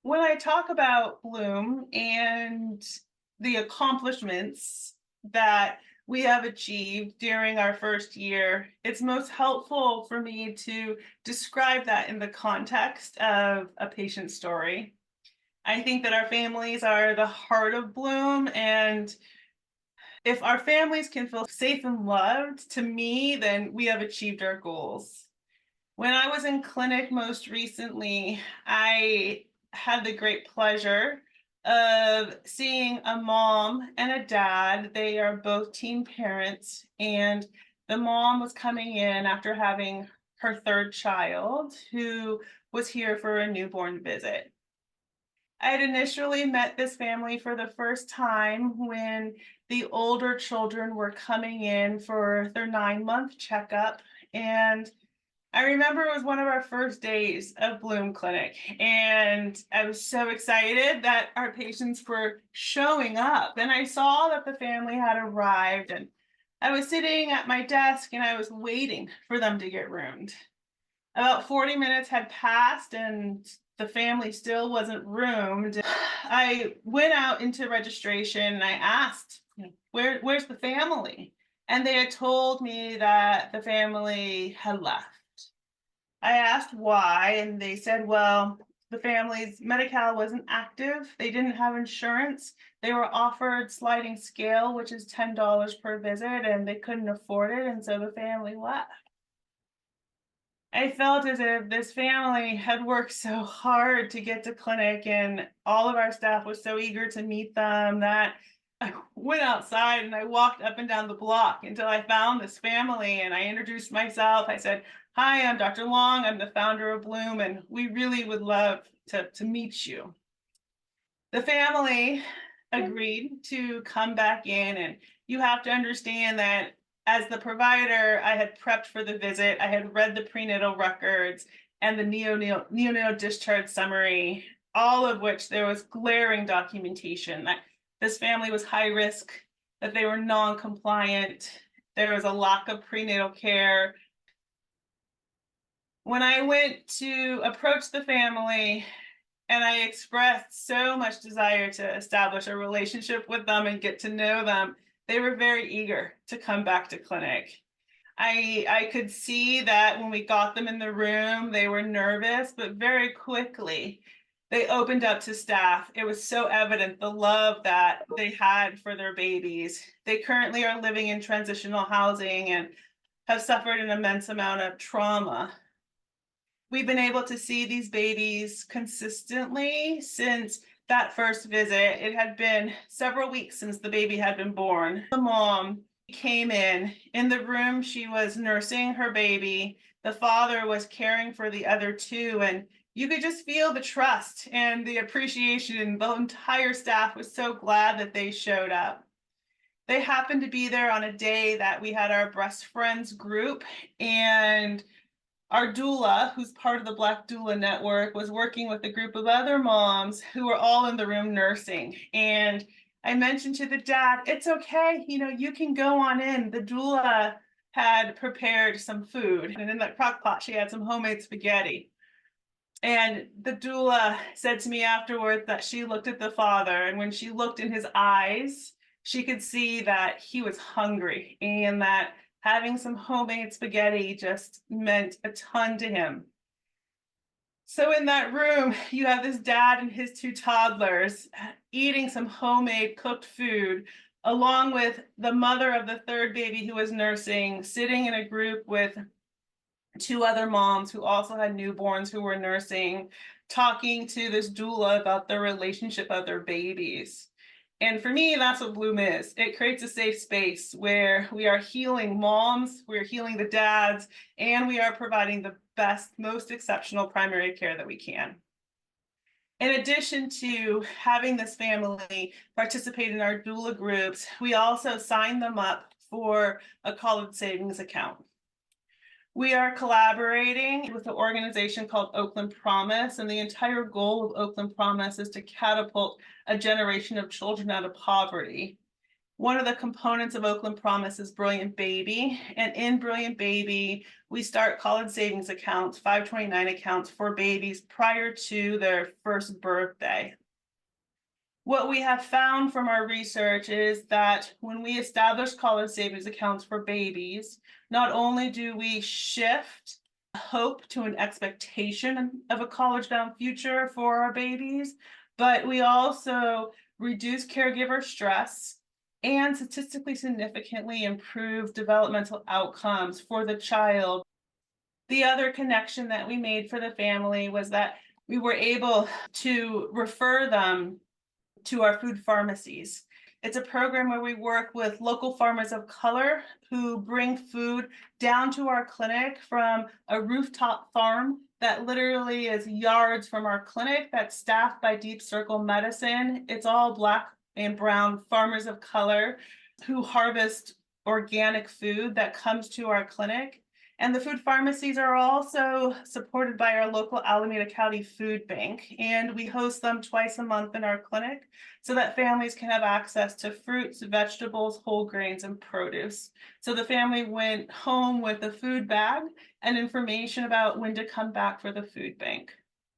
When I talk about Bloom and the accomplishments that we have achieved during our first year, it's most helpful for me to describe that in the context of a patient story. I think that our families are the heart of Bloom, and if our families can feel safe and loved, to me, then we have achieved our goals. When I was in clinic most recently, I had the great pleasure of seeing a mom and a dad. They are both teen parents, and the mom was coming in after having her third child, who was here for a newborn visit. I had initially met this family for the first time when the older children were coming in for their 9-month checkup. And I remember it was one of our first days of Bloom Clinic, and I was so excited that our patients were showing up. And I saw that the family had arrived, and I was sitting at my desk and I was waiting for them to get roomed. About 40 minutes had passed and the family still wasn't roomed. I went out into registration and I asked, where's the family? And they had told me that the family had left. I asked why, and they said, well, the family's Medi-Cal wasn't active. They didn't have insurance. They were offered sliding scale, which is $10 per visit, and they couldn't afford it, and so the family left. I felt as if this family had worked so hard to get to clinic, and all of our staff was so eager to meet them that I went outside and I walked up and down the block until I found this family, and I introduced myself. I said, hi, I'm Dr. Long. I'm the founder of Bloom, and we really would love to meet you. The family agreed to come back in, and you have to understand that as the provider, I had prepped for the visit. I had read the prenatal records and the neonatal discharge summary, all of which there was glaring documentation that this family was high risk, that they were non-compliant, there was a lack of prenatal care. When I went to approach the family and I expressed so much desire to establish a relationship with them and get to know them, they were very eager to come back to clinic. I could see that when we got them in the room, they were nervous, but very quickly they opened up to staff. It was so evident the love that they had for their babies. They currently are living in transitional housing and have suffered an immense amount of trauma. We've been able to see these babies consistently since that first visit. It had been several weeks since the baby had been born. The mom came in the room. She was nursing her baby. The father was caring for the other two, and you could just feel the trust and the appreciation. The entire staff was so glad that they showed up. They happened to be there on a day that we had our Breast Friends group, and our doula, who's part of the Black Doula Network, was working with a group of other moms who were all in the room nursing. And I mentioned to the dad, it's okay, you can go on in. The doula had prepared some food, and in that crock pot, she had some homemade spaghetti. And the doula said to me afterwards that she looked at the father, and when she looked in his eyes, she could see that he was hungry and that having some homemade spaghetti just meant a ton to him. So in that room, you have this dad and his two toddlers eating some homemade cooked food, along with the mother of the third baby who was nursing, sitting in a group with two other moms who also had newborns who were nursing, talking to this doula about the relationship of their babies. And for me, that's what Bloom is. It creates a safe space where we are healing moms, we're healing the dads, and we are providing the best, most exceptional primary care that we can. In addition to having this family participate in our doula groups, we also sign them up for a college savings account. We are collaborating with an organization called Oakland Promise, and the entire goal of Oakland Promise is to catapult a generation of children out of poverty. One of the components of Oakland Promise is Brilliant Baby. And in Brilliant Baby, we start college savings accounts, 529 accounts for babies prior to their first birthday. What we have found from our research is that when we establish college savings accounts for babies, not only do we shift hope to an expectation of a college-bound future for our babies, but we also reduce caregiver stress and statistically significantly improve developmental outcomes for the child. The other connection that we made for the family was that we were able to refer them to our food pharmacies. It's a program where we work with local farmers of color who bring food down to our clinic from a rooftop farm that literally is yards from our clinic that's staffed by Deep Circle Medicine. It's all Black and brown farmers of color who harvest organic food that comes to our clinic. And the food pharmacies are also supported by our local Alameda County Food Bank, and we host them twice a month in our clinic so that families can have access to fruits, vegetables, whole grains, and produce. So the family went home with a food bag and information about when to come back for the food bank.